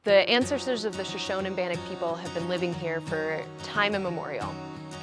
The ancestors of the Shoshone Bannock people have been living here for time immemorial,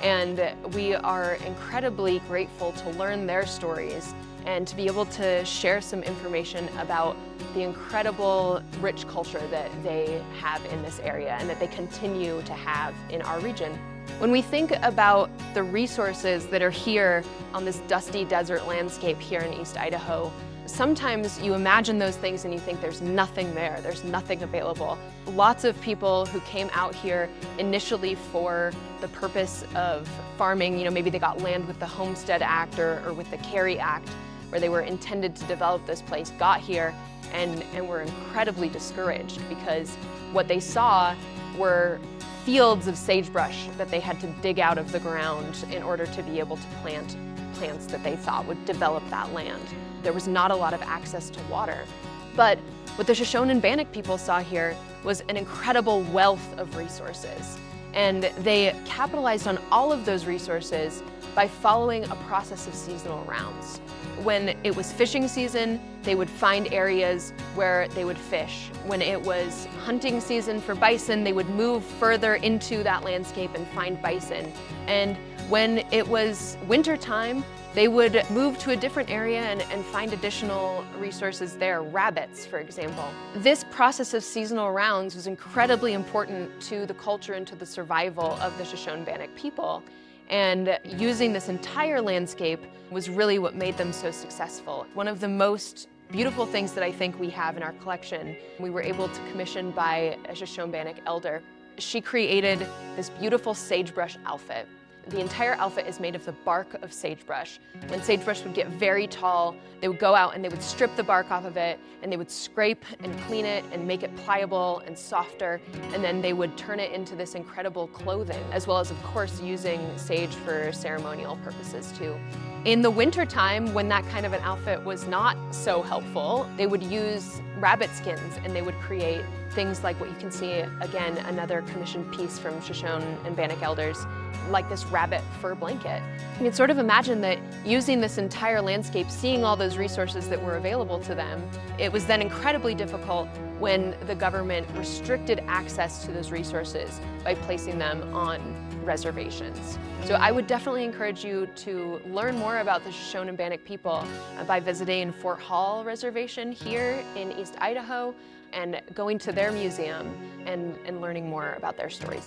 and we are incredibly grateful to learn their stories and to be able to share some information about the incredible rich culture that they have in this area and that they continue to have in our region. When we think about the resources that are here on this dusty desert landscape here in East Idaho, sometimes you imagine those things and you think there's nothing there, there's nothing available. Lots of people who came out here initially for the purpose of farming, maybe they got land with the Homestead Act or with the Carey Act, where they were intended to develop this place, got here and were incredibly discouraged because what they saw were fields of sagebrush that they had to dig out of the ground in order to be able to plant plants that they thought would develop that land. There was not a lot of access to water. But what the Shoshone Bannock people saw here was an incredible wealth of resources. And they capitalized on all of those resources by following a process of seasonal rounds. When it was fishing season, they would find areas where they would fish. When it was hunting season for bison, they would move further into that landscape and find bison. And when it was winter time, they would move to a different area and find additional resources there, rabbits, for example. This process of seasonal rounds was incredibly important to the culture and to the survival of the Shoshone Bannock people. And using this entire landscape was really what made them so successful. One of the most beautiful things that I think we have in our collection, we were able to commission by a Shoshone Bannock elder. She created this beautiful sagebrush outfit. The entire outfit is made of the bark of sagebrush. When sagebrush would get very tall, they would go out and they would strip the bark off of it and they would scrape and clean it and make it pliable and softer, and then they would turn it into this incredible clothing, as well as, of course, using sage for ceremonial purposes too. In the winter time, when that kind of an outfit was not so helpful, they would use rabbit skins and they would create things like what you can see, again, another commissioned piece from Shoshone and Bannock elders, like this rabbit fur blanket. You can sort of imagine that using this entire landscape, seeing all those resources that were available to them, it was then incredibly difficult when the government restricted access to those resources by placing them on reservations. So I would definitely encourage you to learn more about the Shoshone Bannock people by visiting Fort Hall Reservation here in East Idaho and going to their museum and learning more about their stories.